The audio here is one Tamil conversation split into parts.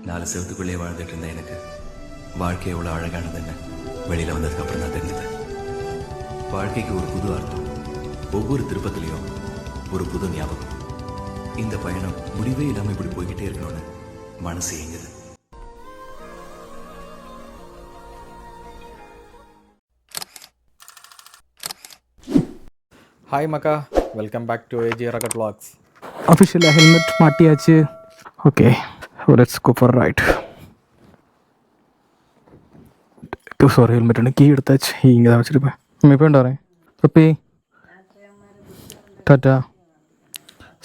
4 செவத்துக்குள்ளே வாழ்ந்துட்டு இருந்த எனக்கு வாழ்க்கை எவ்வளோ அழகானதுன்னு வெளியில் வந்ததுக்கப்புறம் தான் தெரிஞ்சது. வாழ்க்கைக்கு ஒரு புது அர்த்தம், ஒவ்வொரு திருப்பத்திலையும் ஒரு புது ஞாபகம். இந்த பயணம் முடிவே இல்லாமல் இப்படி போய்கிட்டே இருக்கணும்னு மனசு ஏங்குது. ஹாய் மக்கா, welcome back to AG rocket vlogs. அஃபிஷியலாக ஹெல்மெட் மாட்டியாச்சு. Okay, let's go for ride. Sorry, helmet key எடுத்தாச்சு, இங்கே தான் வச்சுருப்பேன். இப்போ வரேன் puppy, tata.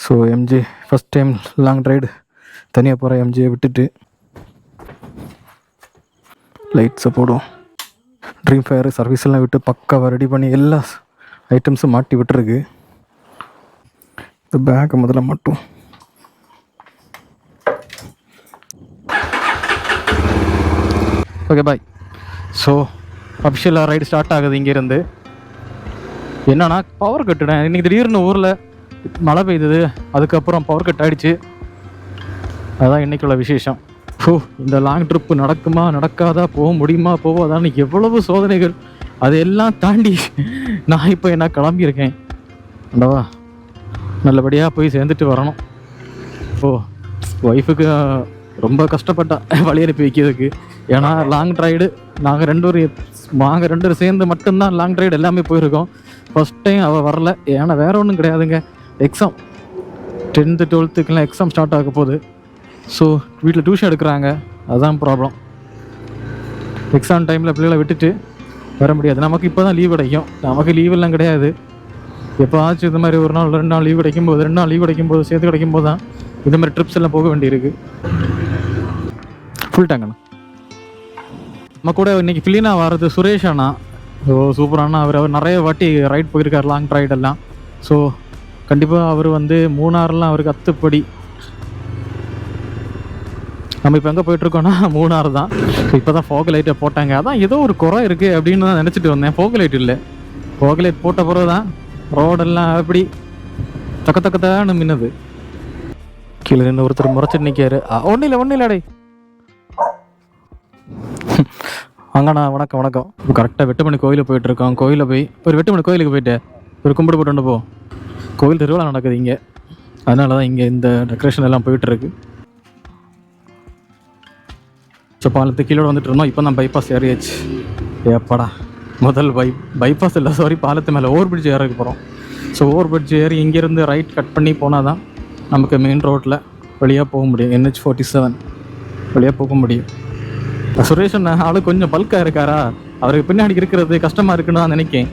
So MG first time long ride தனியாக போகிற எம்ஜியை விட்டுட்டு லைட்ஸை போடுவோம். ட்ரீம் ஃபயர் சர்வீஸ்லாம் விட்டு பக்காவாக ரெடி பண்ணி எல்லா ஐட்டம்ஸும் மாட்டி விட்டுருக்கு. இந்த பேக்கை முதல்ல மட்டும் ஓகே பாய். ஸோ அஃபிஷியலாக ரைடு ஸ்டார்ட் ஆகுது. இங்கேருந்து என்னன்னா பவர் கட்டுனேன் இன்றைக்கி திடீர்னு ஊரில் மழை பெய்யுது, அதுக்கப்புறம் பவர் கட் ஆகிடுச்சு. அதுதான் இன்றைக்குள்ள விசேஷம். இந்த லாங் ட்ரிப்பு நடக்குமா நடக்காதா, போக முடியுமா போவாதான்னு எவ்வளவு சோதனைகள், அதையெல்லாம் தாண்டி நான் இப்போ என்ன கிளம்பியிருக்கேன். அண்டவா நல்லபடியாக போய் சேர்ந்துட்டு வரணும். ஒய்ஃபுக்கு ரொம்ப கஷ்டப்பட்டேன் வழி அனுப்பி வைக்கிறதுக்கு. ஏன்னா லாங் ரைடு நாங்கள் ரெண்டு பேரும் சேர்ந்து மட்டும்தான் லாங் ரைடு எல்லாமே போயிருக்கோம். ஃபஸ்ட் டைம் அவள் வரல. ஏன்னா வேறு ஒன்றும் கிடையாதுங்க, exam 10th 12th exam start ஆக போகுது. ஸோ வீட்டில் டியூஷன் எடுக்கிறாங்க, அதுதான் ப்ராப்ளம். எக்ஸாம் டைமில் பிள்ளைகளை விட்டுட்டு வர முடியாது. நமக்கு இப்போ தான் லீவ் கிடைக்கும், நமக்கு லீவெல்லாம் கிடையாது. எப்போ ஆச்சு இந்த மாதிரி ஒரு நாள் 2 நாள் லீவ் கிடைக்கும்போது, 2 நாள் லீவ் கிடைக்கும்போது, சேர்த்து கிடைக்கும்போது தான் இந்த மாதிரி ட்ரிப்ஸ் எல்லாம் போக வேண்டியிருக்கு. ஃபுல் டேங்கண்ணா. நம்ம கூட இன்றைக்கி ஃபிலினா வர்றது சுரேஷ் அண்ணா. சூப்பரானா அவர் நிறைய வாட்டி ரைட் போயிருக்கார், லாங் ரைடெல்லாம். ஸோ கண்டிப்பாக அவர் மூணாறுலாம் அவருக்கு அத்துப்படி. நம்ம இப்போ எங்கே போயிட்டுருக்கோன்னா மூணாறு தான். இப்போ தான் ஃபோக் லைட்டை போட்டாங்க. அதான் ஏதோ ஒரு குறை இருக்குது அப்படின்னு தான் நினச்சிட்டு வந்தேன். ஃபோக் லைட் இல்லை, ஃபோக் லைட் போட்ட பிறகு தான் ரோடெல்லாம் அப்படி தக்கத்தான்னு மின்னுது. கீழே நின்று ஒருத்தர் முறைச்சிட்டு நிற்காரு. ஒன்றும் இல்லை அடை அங்கண்ணா. வணக்கம். இப்போ கரெக்டாக வெட்டுமணி கோயிலுக்கு போயிட்டுருக்கோம். கோயிலில் போய் ஒரு வெட்டுமணி கோயிலுக்கு போயிட்டு ஒரு கும்பிடு போட்டு போ. கோயில் திருவிழா நடக்குது இங்கே, அதனால தான் இங்கே இந்த டெக்கரேஷன் எல்லாம் போயிட்டுருக்கு. ஸோ பாலத்து கீழே வந்துட்டு இருந்தோம். இப்போ தான் பைபாஸ் ஏறியாச்சு. ஏப்பாடா, முதல் பைபாஸ் இல்லை சாரி, பாலத்து மேலே ஓவர் பிரிட்ஜ் ஏறக்கு போகிறோம். ஸோ ஓவர் பிரிட்ஜ் ஏறி இங்கேருந்து ரைட் கட் பண்ணி போனால் தான் நமக்கு மெயின் ரோட்டில் வழியாக போக முடியும். NH 47 வழியாக போக முடியும். சுரேஷன் ஆளு கொஞ்சம் பல்காக இருக்காரா, அவருக்கு பின்னாடி இருக்கிறது கஷ்டமாக இருக்குன்னு தான் நினைக்கேன்.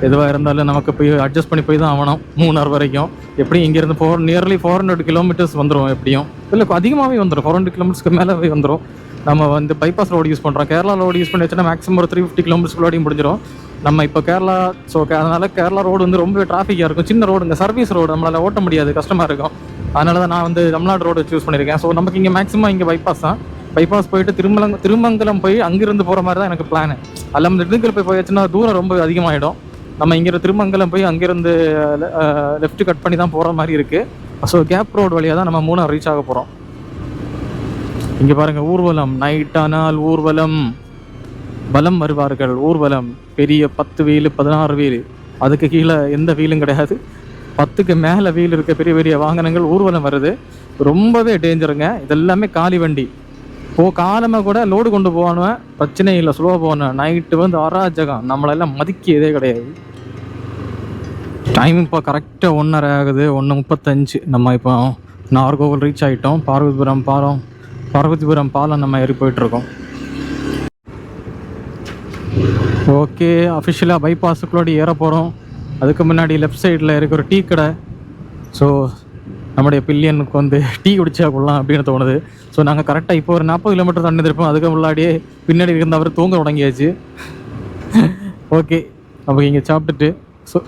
எதுவாக இருந்தாலும் நமக்கு போய் அட்ஜஸ்ட் பண்ணி போய் தான் ஆகணும். மூணாறு வரைக்கும் எப்படியும் இங்கேருந்து நியர்லி 400 கிலோமீட்டர்ஸ் வந்துடும். எப்படியும் இல்லை அதிகமாகவே வந்துடும், 400 கிலோமீட்டர்ஸ்க்கு மேலே வந்துடும். நம்ம பைபாஸ் ரோடு யூஸ் பண்ணுறோம். கேரளா ரோடு யூஸ் பண்ணி வச்சுன்னா மேக்ஸிமம் ஒரு 350 கிலோமீட்டர்ஸ்க்குள்ளாடியும் முடிஞ்சிடும். நம்ம இப்போ கேரளா, ஸோ அதனால் கேரளா ரோடு ரொம்ப டிராஃபிக்காக இருக்கும். சின்ன ரோடுங்க, சர்வீஸ் ரோடு, நம்மளால் ஓட்ட முடியாது, கஷ்டமாக இருக்கும். அதனால தான் நான் தமிழ்நாடு ரோடு சூஸ் பண்ணியிருக்கேன். ஸோ நமக்கு இங்கே மேக்ஸிமம் இங்கே பைபாஸ் தான். பைபாஸ் போயிட்டு திருமங்கலம் போய் அங்கிருந்து போகிற மாதிரி தான் எனக்கு பிளானு. அதில் திண்டுக்கல் போய் போயாச்சுன்னா தூரம் ரொம்ப அதிகமாகிடும். நம்ம இங்கே திருமங்கலம் போய் அங்கேருந்து லெஃப்ட் கட் பண்ணி தான் போகிற மாதிரி இருக்குது. ஸோ கேப் ரோடு வழியாக தான் நம்ம மூணாறு ரீச் ஆக போகிறோம். இங்கே பாருங்கள், ஊர்வலம். நைட் ஆனால் ஊர்வலம், பலம் வருவார்கள். ஊர்வலம் பெரிய 10 வீல் 16 வீல், அதுக்கு கீழே எந்த வீலும் கிடையாது. 10க்கு மேலே வீல் இருக்க பெரிய பெரிய வாகனங்கள் ஊர்வலம் வருது. ரொம்பவே டேஞ்சருங்க. இதெல்லாமே காலி வண்டி. காலமாக கூட லோடு கொண்டு போவானுவேன், பிரச்சனை இல்லை, ஸ்லோவாக போவானுவேன். நைட்டு அராஜகம், நம்மளெல்லாம் மதிக்க இதே கிடையாது. டைமிங் இப்போ கரெக்டாக 1:30 ஆகுது, 1:35. நம்ம இப்போ நாகர்கோவில் ரீச் ஆகிட்டோம். பார்வதிபுரம் பாலம் நம்ம ஏறி போயிட்டுருக்கோம். ஓகே, அஃபிஷியலாக பைபாஸுக்குள்ளோடி ஏற போகிறோம். அதுக்கு முன்னாடி லெஃப்ட் சைடில் இருக்க ஒரு டீ கடை. ஸோ நம்முடைய பில்லியனுக்கு டீ குடிச்சா கொள்ளலாம் அப்படின்னு தோணுது. ஸோ நாங்கள் கரெக்டாக இப்போ ஒரு 40 கிலோமீட்டர் தண்ணி இருப்போம். அதுக்கு முன்னாடியே பின்னாடி இருந்தவர் தூங்க தொடங்கியாச்சு. ஓகே, நம்ம இங்கே சாப்பிட்டுட்டு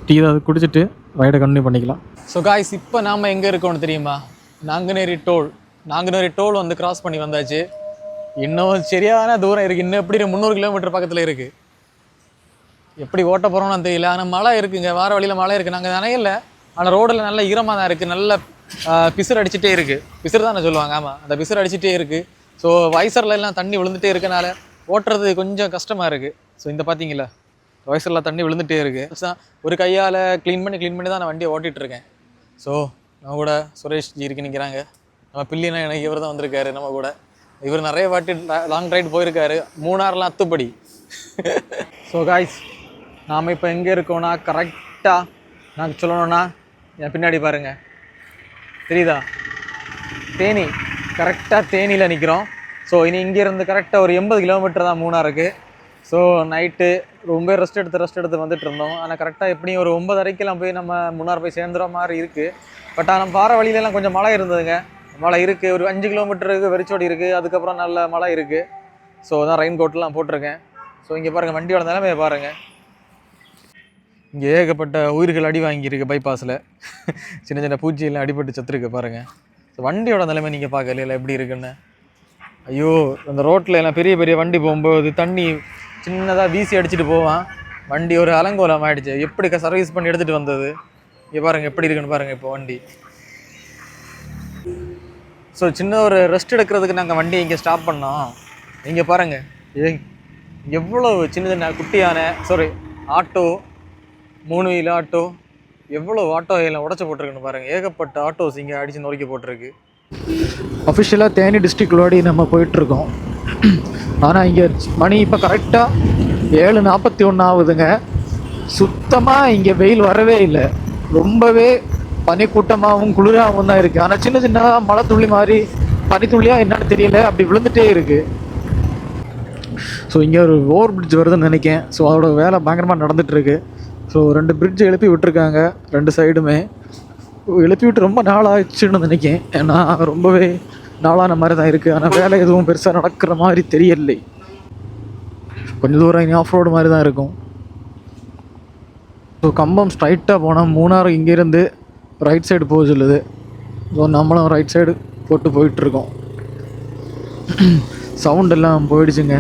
டீ ஏதாவது குடிச்சிட்டு ரைடை கண்டினியூ பண்ணிக்கலாம். ஸோ காய்ஸ், இப்போ நாம் எங்கே இருக்கோன்னு தெரியுமா? நாங்குநேரி டோல் கிராஸ் பண்ணி வந்தாச்சு. இன்னும் சரியான தூரம் இருக்குது. இன்னும் எப்படி 300 கிலோமீட்டர் பக்கத்தில் இருக்குது. எப்படி ஓட்ட போகிறோம்னு தெரியல. ஆனால் மழை இருக்குங்க, வார வழியில் மழை இருக்குது. நாங்கள் நனையில, ஆனால் ரோடில் நல்ல ஈரமாக தான் இருக்குது. நல்ல பிசுறு அடிச்சுட்டே இருக்குது. பிசுறு தானே சொல்லுவாங்க? ஆமாம், அந்த பிசுறு அடிச்சுட்டே இருக்குது. ஸோ வைசரில் எல்லாம் தண்ணி விழுந்துட்டே இருக்கனால ஓட்டுறது கொஞ்சம் கஷ்டமாக இருக்குது. ஸோ இந்த பார்த்தீங்களா வைசரில் தண்ணி விழுந்துகிட்டே இருக்குது. ஒரு கையால் க்ளீன் பண்ணி தான் நான் வண்டியை ஓட்டிகிட்ருக்கேன். ஸோ நம்ம கூட சுரேஷ் ஜி இருக்கு நிற்கிறாங்க. நம்ம பில்லினா எனக்கு இவர் தான் வந்திருக்காரு நம்ம கூட. இவர் நிறைய வாட்டி லாங் ரைடு போயிருக்காரு, மூணாறுலாம் அத்துப்படி. ஸோ காய்ஸ், நாம் இப்போ எங்கே இருக்கோன்னா கரெக்டாக நான் சொல்லணும்னா என் பின்னாடி பாருங்கள், தெரியுதா? தேனி, கரெக்டாக தேனியில் நிற்கிறோம். ஸோ இனி இங்கேருந்து கரெக்டாக ஒரு 80 கிலோமீட்டர் தான் மூணாருக்கு. ஸோ நைட்டு ரொம்ப ரெஸ்ட் எடுத்து வந்துட்டு இருந்தோம். ஆனால் கரெக்டாக எப்படியும் ஒரு 9:30க்கெல்லாம் போய் நம்ம மூணார் போய் சேர்ந்துற மாதிரி இருக்குது. பட் ஆனால் பாற வழியிலலாம் கொஞ்சம் மழை இருந்ததுங்க. மழை இருக்குது, ஒரு 5 கிலோமீட்டருக்கு வெறிச்சோடி இருக்குது, அதுக்கப்புறம் நல்ல மழை இருக்குது. ஸோ தான் ரெயின் கோட்லாம் போட்டிருக்கேன். ஸோ இங்கே பாருங்கள், வண்டியோட நிலைமையை பாருங்கள். இங்கே ஏகப்பட்ட உயிர்கள் அடி வாங்கியிருக்கு பைபாஸில். சின்ன சின்ன பூச்சியெல்லாம் அடிபட்டு செத்துருக்கு பாருங்கள். ஸோ வண்டியோட நிலைமை நீங்கள் பார்க்கல எப்படி இருக்குன்னு. ஐயோ, அந்த ரோட்டில் எல்லாம் பெரிய பெரிய வண்டி போகும்போது தண்ணி சின்னதாக வீசி அடிச்சுட்டு போவான். வண்டி ஒரு அலங்கோலம் ஆகிடுச்சு. எப்படி சர்வீஸ் பண்ணி எடுத்துகிட்டு வந்தது. இங்கே பாருங்கள் எப்படி இருக்குன்னு பாருங்கள் இப்போ வண்டி. ஸோ சின்ன ஒரு ரெஸ்ட் எடுக்கிறதுக்கு நாங்கள் வண்டி இங்கே ஸ்டாப் பண்ணோம். இங்கே பாருங்கள், எவ்வளோ சின்ன சின்ன குட்டியான ஆட்டோ, 3 வீல் ஆட்டோ, எவ்வளோ ஆட்டோ எல்லாம் உடச்சி போட்டிருக்குன்னு பாருங்கள். ஏகப்பட்ட ஆட்டோஸ் இங்கே அடித்து நொறுக்கி போட்டிருக்கு. அஃபிஷியலாக தேனி டிஸ்ட்ரிக்டோடி நம்ம போயிட்டுருக்கோம். ஆனால் இங்கே மணி இப்போ கரெக்டாக 7:41 ஆகுதுங்க. சுத்தமாக இங்கே வெயில் வரவே இல்லை. ரொம்பவே பனிக்கூட்டமாகவும் குளிராகவும் தான் இருக்குது. ஆனால் சின்ன சின்னதாக மழை துள்ளி மாதிரி பனித்துள்ளியாக என்னன்னு தெரியல, அப்படி விழுந்துகிட்டே இருக்குது. ஸோ இங்கே ஒரு ஓவர் பிரிட்ஜ் வருதுன்னு நினைக்கிறேன். ஸோ அதோட வேலை பயங்கரமாக நடந்துகிட்ருக்கு. ஸோ 2 பிரிட்ஜ் எழுப்பி விட்டுருக்காங்க, 2 சைடுமே எழுப்பி விட்டு ரொம்ப நாள் ஆயிடுச்சுன்னு நினைக்கிறேன். ஏன்னா ரொம்பவே நாளான மாதிரி தான் இருக்குது. ஆனால் வேலை எதுவும் பெருசாக நடக்கிற மாதிரி தெரியலை. கொஞ்சம் தூரம் இனி ஆஃப் ரோடு மாதிரி தான் இருக்கும். ஸோ கம்பம் ஸ்ட்ரைட்டாக போனால் மூணாறு இங்கேருந்து ரைட் சைடு போக சொல்லுது. ஸோ நம்மளும் ரைட் சைடு போட்டு போயிட்டுருக்கோம். சவுண்ட் எல்லாம் போயிடுச்சுங்க.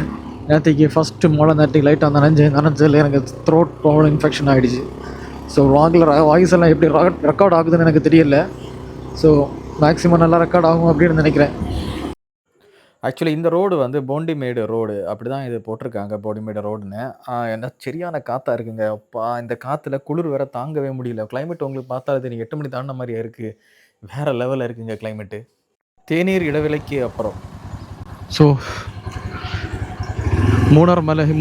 நேற்றுக்கு ஃபஸ்ட்டு நேற்றுக்கு லைட்டாக நனைஞ்சதில் எனக்கு த்ரோட் ப்ராப்ளம் இன்ஃபெக்ஷன் ஆகிடுச்சு. ஸோ வாங்கில் வாய்ஸ் எல்லாம் எப்படி ரெக்கார்ட் ஆகுதுன்னு எனக்கு தெரியல. ஸோ மேக்ஸிமம் நல்லா ரெக்கார்ட் ஆகும் அப்படின்னு நினைக்கிறேன். ஆக்சுவலி இந்த ரோடு வந்து போண்டிமேடு ரோடு, அப்படி தான் இது போட்டிருக்காங்க, போண்டிமேடு ரோடுன்னு. என்ன சரியான காற்றா இருக்குங்க. அப்பா, இந்த காற்றுல குளிர் வேற தாங்கவே முடியல. கிளைமேட் உங்களுக்கு பார்த்தா அது நீங்கள் 8 மணி தாண்டின மாதிரியா இருக்குது. வேறு லெவலில் இருக்குங்க கிளைமேட்டு. தேநீர் இடைவேளைக்கு அப்புறம் ஸோ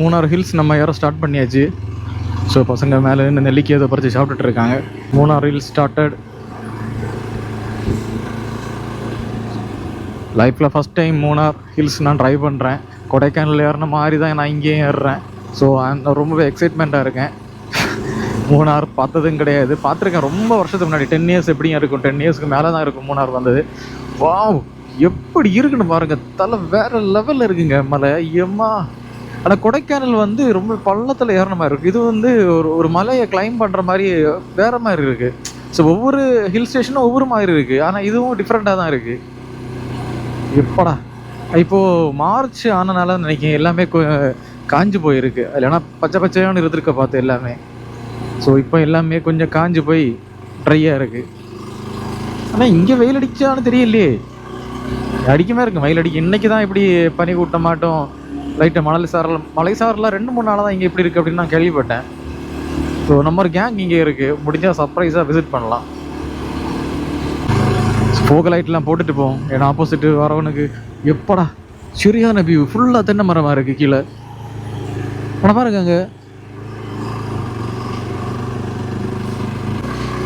மூணார் ஹில்ஸ் நம்ம ஏற ஸ்டார்ட் பண்ணியாச்சு. ஸோ பசங்க மேலே இந்த நெல்லிக்காய் இதை பறித்து சாப்பிட்டுட்டு இருக்காங்க. Munnar hills started. லைஃப்பில் ஃபஸ்ட் டைம் மூணார் ஹில்ஸ் நான் ட்ரைவ் பண்ணுறேன். கொடைக்கானல் ஏறின மாதிரி தான் நான் இங்கேயும் ஏறுறேன். ஸோ ரொம்பவே எக்ஸைட்மெண்ட்டாக இருக்கேன். மூணார் பார்த்ததும் கிடையாது, பார்த்துருக்கேன் ரொம்ப வருஷத்துக்கு முன்னாடி. 10 இயர்ஸ் எப்படியும் இருக்கும், 10 இயர்ஸ்க்கு மேலே தான் இருக்கும் மூணார் வந்தது. வாவ், எப்படி இருக்குன்னு பாருங்கள். தலை வேறு லெவலில் இருக்குங்க மலை. எம்மா, ஆனால் கொடைக்கானல் வந்து ரொம்ப பள்ளத்தில் ஏறின மாதிரி இருக்குது. இது வந்து ஒரு மலையை கிளைம் பண்ணுற மாதிரி வேறு மாதிரி இருக்குது. ஸோ ஒவ்வொரு ஹில் ஸ்டேஷனும் ஒவ்வொரு மாதிரி இருக்குது. ஆனால் இதுவும் டிஃப்ரெண்ட்டாக தான் இருக்குது. எப்படா இப்போது மார்ச் ஆனனால நினைக்கிறேன் எல்லாமே காஞ்சி போயிருக்கு. இல்லைனா பச்சை பச்சையான இருந்திருக்க பார்த்து எல்லாமே. ஸோ இப்போ எல்லாமே கொஞ்சம் காஞ்சி போய் ட்ரையாக இருக்குது. ஆனால் இங்கே வெயில் அடிச்சான்னு தெரியலையே, அடிக்கமே இருக்குது வெயில் அடிக்க. இன்றைக்கி தான் இப்படி பனி கூட்ட மாட்டோம், லைட்டாக மலை சாரலாம் 2-3 நாளாக தான் இங்கே இப்படி இருக்குது அப்படின்னு நான் கேள்விப்பட்டேன். ஸோ நம்ம ஒரு கேங் இங்கே இருக்குது, முடிஞ்சால் சர்ப்ரைஸாக விசிட் பண்ணலாம். ஃபோக லைட்லாம் போட்டுட்டு போவோம். ஏன்னா ஆப்போசிட்டு வரவனுக்கு எப்படா சரியான வியூ, ஃபுல்லாக தென்னை மரமாக இருக்குது கீழே. ஆனால் பாருங்க,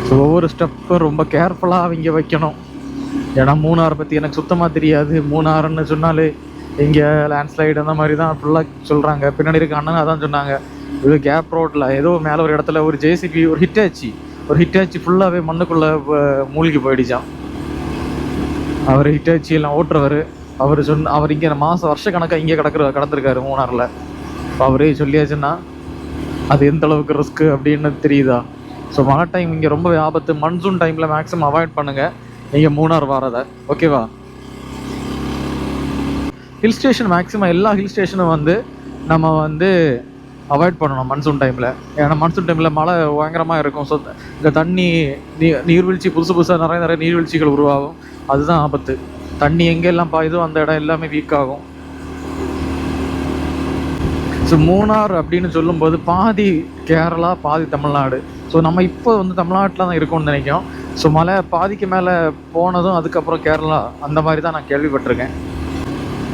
ஸோ ஒவ்வொரு ஸ்டெப்பும் ரொம்ப கேர்ஃபுல்லாக அவங்க வைக்கணும். ஏன்னா மூணாரை பற்றி எனக்கு சுத்தமாக தெரியாது. மூணாறுன்னு சொன்னாலே இங்கே லேண்ட்ஸ்லைடு அந்த மாதிரி தான் ஃபுல்லாக சொல்கிறாங்க. பின்னாடி இருக்க அண்ணன் அதான் சொன்னாங்க, இது கேப் ரோட்டில் ஏதோ மேலே ஒரு இடத்துல ஒரு ஜேசிபி ஒரு ஹிட்டாச்சி ஃபுல்லாகவே மண்ணுக்குள்ளே மூழ்கி போயிடுச்சான். அவர் ஹிட்டாச்சி எல்லாம் ஓட்டுறவர். அவர் இங்கே வருஷக்கணக்காக இங்கே கடந்திருக்காரு மூணாரில். அவரே சொல்லியாச்சுன்னா அது எந்த அளவுக்கு ரிஸ்க்கு அப்படின்னு தெரியுதா. ஸோ மழை டைம் இங்கே ரொம்பவே ஆபத்து. மன்சூன் டைமில் மேக்ஸிமம் அவாய்ட் பண்ணுங்கள் நீங்கள் மூணார் வரதை, ஓகேவா? ஹில் ஸ்டேஷன் மேக்ஸிமம் எல்லா ஹில் ஸ்டேஷனும் வந்து நம்ம வந்து அவாய்ட் பண்ணணும் மன்சூன் டைமில். ஏன்னா மன்சூன் டைமில் மழை பயங்கரமாக இருக்கும். ஸோ இந்த தண்ணி நீர்வீழ்ச்சி புதுசாக நிறைய நீர்வீழ்ச்சிகள் உருவாகும். அதுதான் ஆபத்து. தண்ணி எங்கெல்லாம் பாயுதோ அந்த இடம் எல்லாமே வீக் ஆகும். ஸோ மூணார் அப்படின்னு சொல்லும்போது பாதி கேரளா பாதி தமிழ்நாடு. ஸோ நம்ம இப்போ வந்து தமிழ்நாட்டில் தான் இருக்கோம்னு நினைக்கிறோம். ஸோ மலை பாதிக்கு மேலே போனதும் அதுக்கப்புறம் கேரளா அந்த மாதிரி தான் நான் கேள்விப்பட்டிருக்கேன்.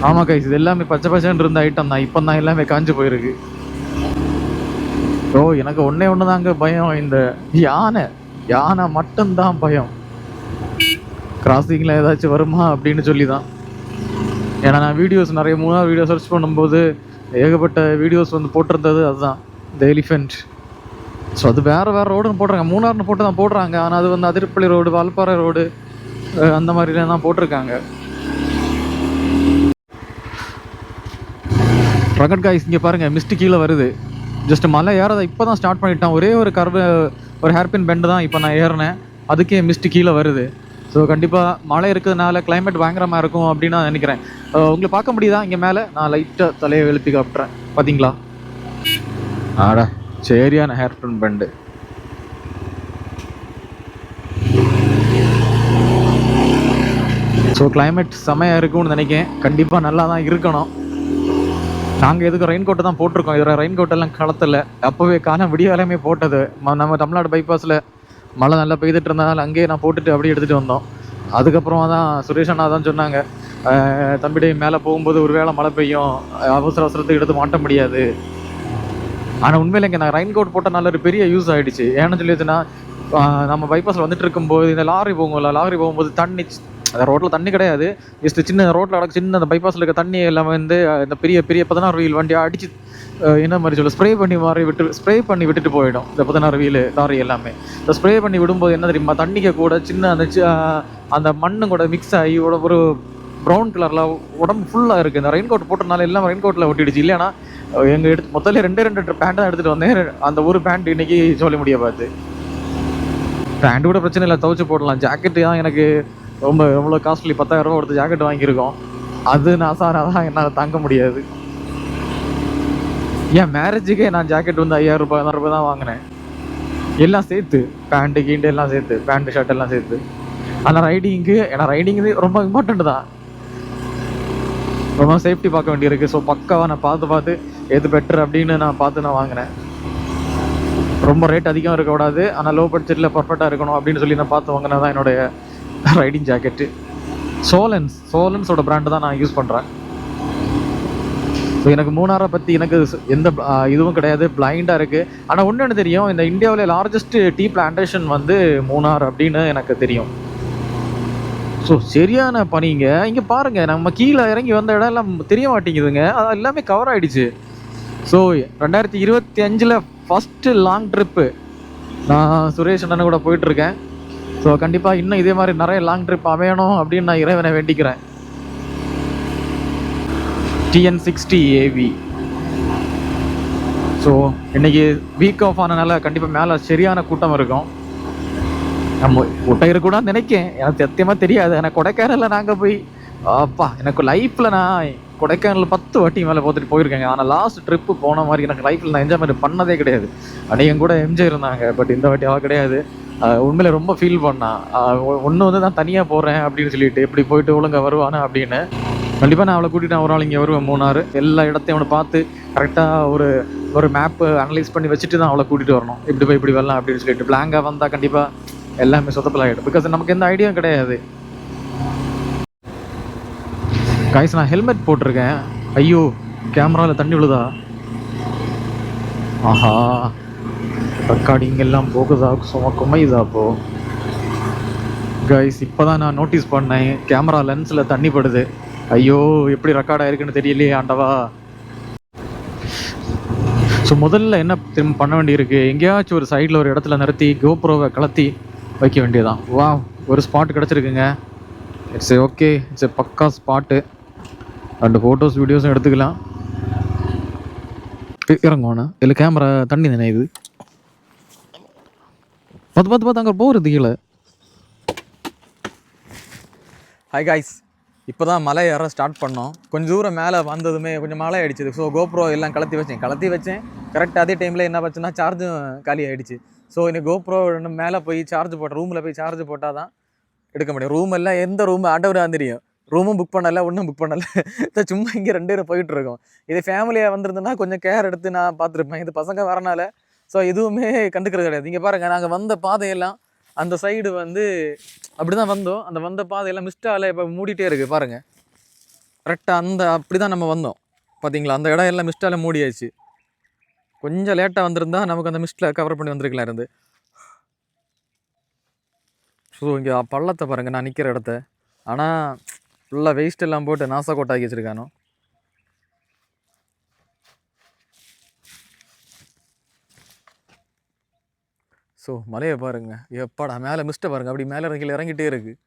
ஆமாம் கைஸ், இது எல்லாமே பச்சை பச்சைன்னு இருந்த ஐட்டம் தான், இப்போ தான் எல்லாமே காஞ்சு போயிருக்கு. ஓ எனக்கு ஒன்றே ஒன்று தாங்க பயம், இந்த யானை மட்டும்தான் பயம். கிராசிங்கில் ஏதாச்சும் வருமா அப்படின்னு சொல்லி தான். ஏன்னா நான் வீடியோஸ் நிறைய மூணாவது வீடியோ சர்ச் பண்ணும்போது ஏகப்பட்ட வீடியோஸ் வந்து போட்டிருந்தது அதுதான், இந்த எலிஃபெண்ட். ஸோ அது வேறு ரோடுன்னு போடுறாங்க, மூணாறுன்னு போட்டு தான் போடுறாங்க. ஆனால் அது வந்து அதிரப்பள்ளி ரோடு, வால்பாறை ரோடு அந்த மாதிரிலாம் தான் போட்டிருக்காங்க. ரகட் காய்ஸ் இங்கே பாருங்கள், மிஸ்ட்டு கீழே வருது. ஜஸ்ட் மலை ஏறதை இப்போ தான் ஸ்டார்ட் பண்ணிட்டான். ஒரே ஒரு ஒரு ஹேர்பின் பெண்டு தான் இப்போ நான் ஏறினேன், அதுக்கே மிஸ்ட்டு கீழே வருது. ஸோ கண்டிப்பாக மழை இருக்கிறதுனால கிளைமேட் பயங்கரமாக இருக்கும் அப்படின்னு நான் நினைக்கிறேன். உங்களுக்கு பார்க்க முடியுதா இங்கே மேலே? நான் லைட்டாக தலையை எழுப்பி காட்டுறேன், பார்த்தீங்களா? ஆடா சரியான ஹேர்பின் பெண்டு. ஸோ கிளைமேட் செமையாக இருக்கும்னு நினைக்கிறேன். கண்டிப்பாக நல்லா தான் இருக்கணும். நாங்கள் எதுக்கு ரெயின் கோட்டை தான் போட்டிருக்கோம். இதில் ரெயின் கோட்டெல்லாம் களத்தில் அப்போவே காண விடியாலுமே போட்டது. நம்ம தமிழ்நாடு பைபாஸில் மழை நல்லா பெய்துட்டு இருந்தனால அங்கேயே நான் போட்டுட்டு அப்படியே எடுத்துகிட்டு வந்தோம். அதுக்கப்புறமா தான் சுரேஷ் அண்ணா தான் சொன்னாங்க, தம்பிடே மேலே போகும்போது ஒரு வேளை மழை பெய்யும், அவசரத்துக்கு எடுத்து மாட்ட முடியாது. ஆனால் உண்மையில் இங்கே நான் ரெயின் கோட் போட்டனால ஒரு பெரிய யூஸ் ஆகிடுச்சு. ஏன்னு சொல்லிச்சுன்னா, நம்ம பைபாஸில் வந்துட்டு இருக்கும்போது இந்த லாரி போகும்போது தண்ணி, அந்த ரோட்டில் தண்ணி கிடையாது, ஜஸ்ட் சின்ன ரோட்டில் அடக்கு சின்ன அந்த பைபாஸில் இருக்க தண்ணி எல்லாம் வந்து இந்த பெரிய 16 வீல் வண்டியை அடித்து என்ன மாதிரி சொல்ல ஸ்ப்ரே பண்ணி விட்டுட்டு போயிடும். இந்த 16 வீல் லாரி எல்லாமே இந்த ஸ்ப்ரே பண்ணி விடும்போது என்ன தெரியுமா, தண்ணிக்கு கூட சின்ன அந்த மண்ணு கூட மிக்ஸ் ஆகி ஒரு ப்ரௌன் கலரில் உடம்பு ஃபுல்லாக இருக்குது. இந்த ரெயின் கோட் போட்டனால எல்லாம் ரெயின் கோட்டில் ஒட்டிடுச்சு. இல்லைன்னா எங்கள் முதல்ல 2 பேண்ட் தான் எடுத்துகிட்டு வந்தேன். அந்த ஒரு பேண்ட் இன்னைக்கு சொல்ல முடிய பார்த்து. பேண்ட் கூட பிரச்சனை இல்லை, துவைச்சு போடலாம். ஜாக்கெட்டு தான் எனக்கு ரொம்ப காஸ்ட்லி, 10,000 ரூபா கொடுத்து ஜாக்கெட் வாங்கியிருக்கோம். அது நான் தான் என்னால் தாங்க முடியாது. என் மேரேஜுக்கே நான் ஜாக்கெட் வந்து 5,000 ரூபாய் 10,000 ரூபாய் தான் வாங்கினேன், எல்லாம் சேர்த்து, பேண்ட்டு கீண்டு எல்லாம் சேர்த்து, பேண்ட்டு ஷர்ட் எல்லாம் சேர்த்து. ஆனால் ரைடிங் ரொம்ப இம்பார்ட்டண்ட் தான், ரொம்ப சேஃப்டி பார்க்க வேண்டியிருக்கு. ஸோ பக்காவாக நான் பார்த்து எது பெட்டர் அப்படின்னு நான் வாங்கினேன். ரொம்ப ரேட் அதிகம் இருக்கக்கூடாது, ஆனால் லோ பட்ஜெட்டில் பர்ஃபெக்டாக இருக்கணும் அப்படின்னு சொல்லி நான் பார்த்து வாங்கினது தான் என்னுடைய ரைடிங் ஜாக்கெட்டு. சோலன்ஸோட பிராண்டு தான் நான் யூஸ் பண்ணுறேன். ஸோ எனக்கு மூணாரை பற்றி எனக்கு எந்த இதுவும் கிடையாது, பிளைண்டாக இருக்குது. ஆனால் ஒன்று தெரியும், இந்த இந்தியாவில் லார்ஜஸ்ட் டீ பிளான்டேஷன் வந்து மூணார் அப்படின்னு எனக்கு தெரியும். ஸோ சரியான பனிங்க. இங்கே பாருங்கள், நம்ம கீழே இறங்கி வந்த இடம் எல்லாம் தெரிய மாட்டேங்குதுங்க, அது எல்லாமே கவர் ஆகிடுச்சு. ஸோ 2025 ஃபஸ்ட்டு லாங் ட்ரிப்பு நான் சுரேஷ் அண்ணன் கூட போயிட்டுருக்கேன். ஸோ கண்டிப்பாக இன்னும் இதே மாதிரி நிறைய லாங் ட்ரிப் அமையணும் அப்படின்னு நான் இறைவனை வேண்டிக்கிறேன். TN60 AV. ஸோ இன்றைக்கி வீக் ஆஃப் ஆனதுனால கண்டிப்பாக மேலே சரியான கூட்டம் இருக்கும். நம்ம கூட்டம் இருக்கக்கூடாதுன்னு நினைக்கேன், எனக்கு சத்தியமாக தெரியாது. எனக்கு கொடைக்கானலில் நாங்கள் போய் எனக்கு லைஃப்பில் நான் கொடைக்கானல் 10 வாட்டி மேலே போயிருக்கேங்க. ஆனால் லாஸ்ட் ட்ரிப்பு போன மாதிரி எனக்கு லைஃப்பில் நான் என்ஜாய்மெண்ட் பண்ணதே கிடையாது. அன்றைக்கும் கூட எம்ஜே இருந்தாங்க, பட் இந்த வாட்டி அவள் கிடையாது. உண்மையில் ரொம்ப ஃபீல் பண்ணான். ஒன்று வந்து நான் தனியாக போகிறேன் அப்படின்னு சொல்லிட்டு, எப்படி போயிட்டு ஒழுங்காக வருவானே அப்படின்னு. கண்டிப்பாக நான் அவளை கூட்டிகிட்டு ஒரு நாள் இங்கே வருவேன் மூணாறு. எல்லா இடத்தையும் அவனை பார்த்து கரெக்டாக ஒரு மேப்பு அனலைஸ் பண்ணி வச்சுட்டு தான் அவளை கூட்டிகிட்டு வரணும். இப்படி வரலாம் அப்படின்னு சொல்லிட்டு. பிளாங்காக வந்தால் கண்டிப்பாக எல்லாமே சொதப்பலாகிடும், பிகாஸ் நமக்கு எந்த ஐடியாவும் கிடையாது. காய்ஸ் நான் ஹெல்மெட் போட்டிருக்கேன். ஐயோ கேமராவில் தண்ணி விழுதா? ஆஹா, ரெக்கார்டிங் எல்லாம் போகுதா, சும்மா குமையுதா? அப்போ கைஸ் இப்போ தான் நான் நோட்டீஸ் பண்ணேன், கேமரா லென்ஸில் தண்ணி படுது. ஐயோ எப்படி ரெக்கார்ட் ஆயிருக்குன்னு தெரியலையே ஆண்டவா. ஸோ முதல்ல என்ன திரும்ப பண்ண வேண்டியிருக்கு, எங்கேயாச்சும் ஒரு சைடில் ஒரு இடத்துல நிறுத்தி கோப்ரோவை கலத்தி வைக்க வேண்டியதான். வா, ஒரு ஸ்பாட் கிடச்சிருக்குங்க. இட்ஸ் ஓகே, இட்ஸ் பக்கா ஸ்பாட்டு. 2 ஃபோட்டோஸ் வீடியோஸும் எடுத்துக்கலாம். இறங்கோண்ணா, இதில் கேமரா தண்ணி நினைவுது. பார்த்து அங்கே போகிறது கீழே. ஹாய் காய்ஸ், இப்போ தான் மலை ஏற ஸ்டார்ட் பண்ணோம். கொஞ்சம் தூரம் மேலே வந்ததுமே கொஞ்சம் மழை ஆகிடுச்சு. ஸோ கோப்ரோ எல்லாம் கலத்தி வச்சேன். கரெக்டாக அதே டைமில் என்ன பச்சுன்னா சார்ஜும் காலி ஆகிடுச்சு. ஸோ இன்னைக்கு கோப்ரோ மேலே போய் சார்ஜ் ரூமில் போய் சார்ஜ் போட்டால் தான் எடுக்க முடியும். ரூம் எல்லாம் எந்த ரூம் ஆண்டவராக தெரியும். ரூமும் புக் பண்ணலை, ஒன்றும் புக் பண்ணலை. சும்மா இங்கே 2 பேரும் போயிட்டு இருக்கோம். இது ஃபேமிலியாக வந்திருந்தேன்னா கொஞ்சம் கேர் எடுத்து நான் பார்த்துருப்பேன். இது பசங்க வரனால ஸோ எதுவுமே கண்டுக்கிறது கிடையாது. இங்கே பாருங்கள், நாங்கள் வந்த பாதையெல்லாம் அந்த சைடு வந்து அப்படி தான் வந்தோம். அந்த வந்த பாதையெல்லாம் மிஸ்டால இப்போ மூடிட்டே இருக்குது பாருங்கள். கரெக்டாக அப்படி தான் நம்ம வந்தோம். பார்த்தீங்களா, அந்த இடம் எல்லாம் மிஸ்டால மூடியாச்சு. கொஞ்சம் லேட்டாக வந்திருந்தா நமக்கு அந்த மிஸ்டில் கவர் பண்ணி வந்திருக்கலாம் இருந்து. ஸோ இங்கே பள்ளத்தை பாருங்கள், நான் நிற்கிற இடத்த. ஆனால் ஃபுல்லாக வேஸ்ட் எல்லாம் போட்டு நாசக்கோட்டாக்கி வச்சுருக்கானோ. ஸோ மலையை பாருங்கள், எப்பாடா மேலே மிஸ்ட்டை பாருங்கள், அப்படி மேலே இறங்கிட்டே இருக்குது.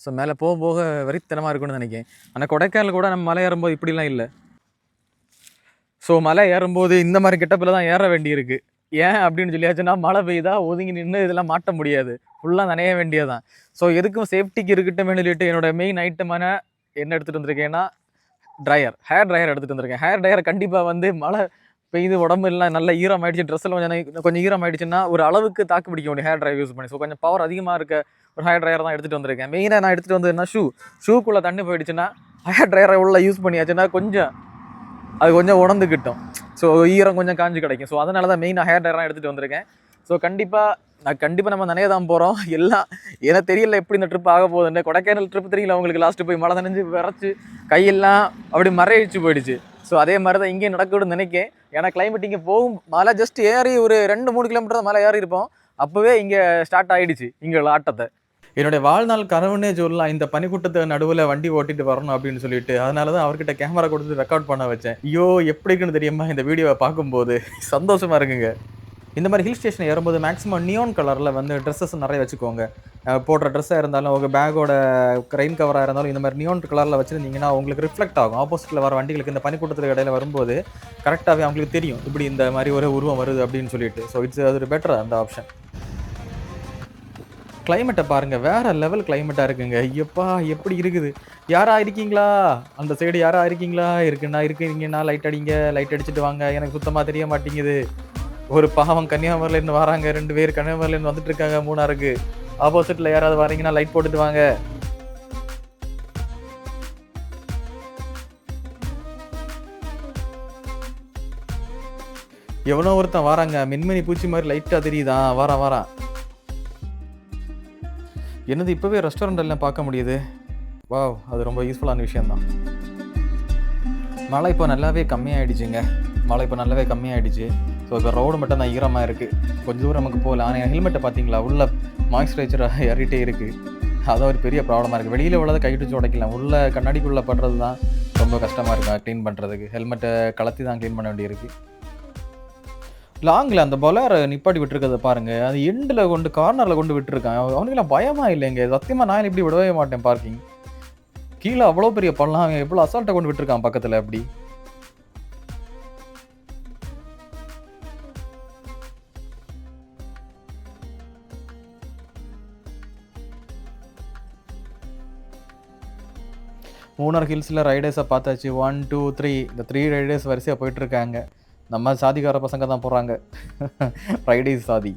ஸோ மேலே போக போக வெறித்தனமாக இருக்குன்னு நினைக்கிறேன். ஆனால் கொடைக்கானல் கூட நம்ம மலை ஏறும்போது இப்படிலாம் இல்லை. ஸோ மலை ஏறும்போது இந்த மாதிரி கெட்டப்பில் தான் ஏற வேண்டியிருக்கு. ஏன் அப்படின்னு சொல்லியாச்சுன்னா, மழை பெய்தா ஒதுங்கி நின்று இதெல்லாம் மாட்ட முடியாது, ஃபுல்லாக நனைய வேண்டியதான். ஸோ எதுக்கும் சேஃப்டிக்கு இருக்கட்டும் சொல்லிட்டு என்னோடய மெயின் ஐட்டமான என்ன எடுத்துகிட்டு வந்திருக்கேன்னா ஹேர் ட்ரையர் எடுத்துகிட்டு வந்திருக்கேன். ஹேர் ட்ரையர் கண்டிப்பாக வந்து மழை பெய்து உடம்பு எல்லாம் நல்லா ஈரம் ஆகிடுச்சு, ட்ரெஸ்ஸில் கொஞ்சம் ஈரம் ஆகிடுச்சுன்னா ஒரு அளவுக்கு தாக்கு பிடிக்க முடியும் ஹேர் ட்ரையர் யூஸ் பண்ணி. ஸோ கொஞ்சம் பவர் அதிகமாக இருக்க ஒரு ஹேர் ட்ரையர் தான் எடுத்துகிட்டு வந்திருக்கேன். மெயினாக நான் எடுத்துகிட்டு வந்ததுன்னா ஷூக்குள்ளே தண்ணி போயிடுச்சுன்னா ஹேர் ட்ரையரை உள்ள யூஸ் பண்ணியாச்சுன்னா அது கொஞ்சம் உணர்ந்துக்கிட்டோம். ஸோ ஈரம் கொஞ்சம் காஞ்சி கிடைக்கும். ஸோ அதனால தான் மெயினாக ஹேர் ட்ரையராக எடுத்துகிட்டு வந்திருக்கேன். ஸோ கண்டிப்பாக நம்ம நனைய தான் போகிறோம். எல்லாம் ஏன்னா தெரியல எப்படி இந்த ட்ரிப் ஆக போகுதுன்னு. கொடைக்கானல் ட்ரிப் தெரியல அவங்களுக்கு, லாஸ்ட்டு போய் மழை நனைஞ்சு விரைச்சி கையெல்லாம் அப்படி மறையிச்சு போயிடுச்சு. ஸோ அதே மாதிரி தான் இங்கேயும் நடக்கணும்னு நினைக்கேன். ஏன்னா கிளைமேட் இங்கே போகும், மழை ஜஸ்ட் ஏறி ஒரு 2-3 கிலோமீட்டர் தான் மழை ஏறி இருப்போம், அப்போவே இங்கே ஸ்டார்ட் ஆகிடுச்சு இங்கே ஆட்டத்தை. என்னுடைய வாழ்நாள் கனவுன்னே சொல்லலாம், இந்த பனிக்கூட்டத்தை நடுவில் வண்டி ஓட்டிட்டு வரணும் அப்படின்னு சொல்லிட்டு. அதனால தான் அவர்கிட்ட கேமரா கொடுத்து ரெக்கார்ட் பண்ண வச்சேன். ஐயோ எப்படி இருக்குன்னு தெரியுமா இந்த வீடியோவை பார்க்கும்போது, சந்தோஷமாக இருக்குங்க. இந்த மாதிரி ஹில் ஸ்டேஷன் ஏறும்போது மேக்ஸிமம் நியான் கலரில் வந்து ட்ரெஸ்ஸஸ் நிறைய வச்சுக்கோங்க. போடுற ட்ரெஸ்ஸாக இருந்தாலும் உங்கள் பேக்கோட ரெயின் கவராக இருந்தாலும் இந்த மாதிரி நியான் கலரில் வச்சுருந்தீங்கன்னா உங்களுக்கு ரிஃப்ளெக்ட் ஆகும். ஆப்போசிட்டில் வர வண்டிகளுக்கு இந்த பனிக்கூட்டத்துக்கு இடையில வரும்போது கரெக்டாகவே அவங்களுக்கு தெரியும் இப்படி இந்த மாதிரி ஒரு உருவம் வருது அப்படின்னு சொல்லிட்டு. ஸோ அது ஒரு பெட்டர் அந்த ஆப்ஷன். கிளைமேட்டை பாருங்கள், வேறு லெவல் கிளைமேட்டாக இருக்குங்க. ஐயப்பா எப்படி இருக்குது. யாரா இருக்கீங்களா அந்த சைடு, யாரா இருக்கீங்கன்னா லைட் அடிங்க, லைட் அடிச்சுட்டு வாங்க. எனக்கு சுத்தமாக தெரிய மாட்டேங்குது. ஒரு பாவம் கன்னியாகுமரியிலேருந்து வராங்க, 2 பேர் கன்னியாகுமரியிலேருந்து வந்துட்டு இருக்காங்க மூணாருக்கு. ஆப்போசிட்டில் யாராவது வரீங்கன்னா லைட் போட்டுட்டு வாங்க. எவனோ ஒருத்தன் வராங்க, மின்மினி பூச்சி மாதிரி லைட்டாக தெரியுதான், வாரான். என்னது இப்போவே ரெஸ்டாரண்ட் எல்லாம் பார்க்க முடியுது. வாவ், அது ரொம்ப யூஸ்ஃபுல்லான விஷயந்தான். மழை இப்போ நல்லாவே கம்மியாகிடுச்சுங்க. ஸோ இப்போ ரோடு மட்டும் தான் ஈரமாக இருக்குது. கொஞ்சம் தூரம் நமக்கு போகலாம். ஆனால் ஹெல்மெட்டை பார்த்தீங்களா, உள்ள மாய்ஸ்சரைசராக ஏறிட்டே இருக்குது. அதான் ஒரு பெரிய ப்ராப்ளமாக இருக்குது. வெளியில் உள்ளதை கைட்டு உடைக்கலாம், உள்ள கண்ணாடிக்குள்ளே படுறது தான் ரொம்ப கஷ்டமாக இருக்கும் க்ளீன் பண்ணுறதுக்கு. ஹெல்மெட்டை கலத்தி தான் க்ளீன் பண்ண வேண்டியிருக்கு. லாங்கில் அந்த பொலேரோ நிப்பாட்டி விட்டுருக்கிறத பாருங்கள், அது எண்டில் கார்னரில் கொண்டு விட்டுருக்கான். அவனுக்கெல்லாம் பயமாக இல்லைங்க, சத்தியமாக நான் இப்படி விடவே மாட்டேன். பார்க்கிங் கீழே அவ்வளோ பெரிய பள்ளம், அவன் எவ்வளோ அசால்ட்டாக கொண்டு விட்டுருக்கான் பக்கத்தில். அப்படி மூணார் ஹில்ஸில் ரைடர்ஸை பார்த்தாச்சு. 1 2 3 இந்த 3 ரைடர்ஸ் வரிசையாக போயிட்டுருக்காங்க. நம்ம சாதிக்கார பசங்க தான் போகிறாங்க. ரைடர்ஸ் சாதி,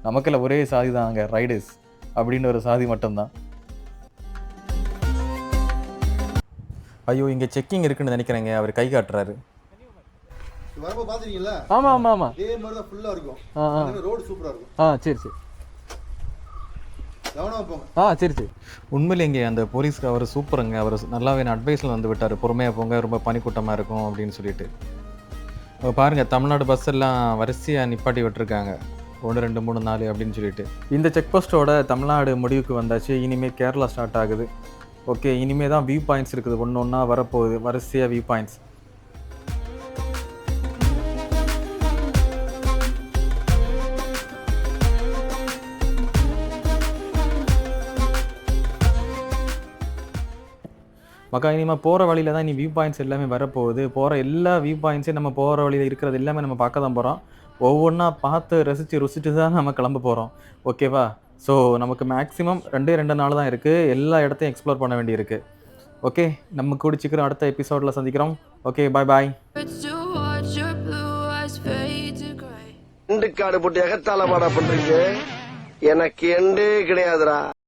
நமக்குள்ள ஒரே சாதி தான் அங்கே, ரைடர்ஸ் அப்படின்னு ஒரு சாதி மட்டும்தான். ஐயோ இங்கே செக்கிங் இருக்குன்னு நினைக்கிறேங்க, அவர் கை காட்டுறாரு. ஆமாம். சரி. சரி. உண்மையிலே இங்கே அந்த போலீஸ்க்கு அவர் சூப்பருங்க. அவர் நல்லாவே அட்வைஸில் வந்து விட்டார், பொறுமையாக போங்க, ரொம்ப பனிக்கூட்டமாக இருக்கும் அப்படின்னு சொல்லிட்டு. பாருங்கள், தமிழ்நாடு பஸ் எல்லாம் வரிசையாக நிப்பாட்டி விட்டுருக்காங்க, 1 2 3 4 அப்படின்னு சொல்லிட்டு. இந்த செக் போஸ்ட்டோட தமிழ்நாடு முடிவுக்கு வந்தாச்சு. இனிமேல் கேரளா ஸ்டார்ட் ஆகுது. ஓகே, இனிமேல் தான் வியூ பாயிண்ட்ஸ் இருக்குது, ஒன்றா வரப்போகுது வரிசையாக வியூ பாயிண்ட்ஸ். மக்கா இனிமேல் போகிற வழியில் தான் வியூ பாயிண்ட்ஸ் எல்லாமே வரப்போகுது. போகிற எல்லா வியூ பாயிண்ட்ஸையும் நம்ம போகிற வழியில் இருக்கிறது எல்லாமே நம்ம பார்க்க தான் போகிறோம். ஒவ்வொன்றா பார்த்து ருசிச்சுட்டு தான் நம்ம கிளம்ப போகிறோம். ஓகேவா? ஸோ நமக்கு மேக்ஸிமம் 2 நாள் தான் இருக்குது, எல்லா இடத்தையும் எக்ஸ்ப்ளோர் பண்ண வேண்டியிருக்கு. ஓகே, நம்ம கூடிச்சிக்கிறோம், அடுத்த எபிசோடில் சந்திக்கிறோம். ஓகே, பாய். காடு போட்டு எகத்தால மாடா பண்றீங்க, எனக்கு எண்டே கிடையாதுடா.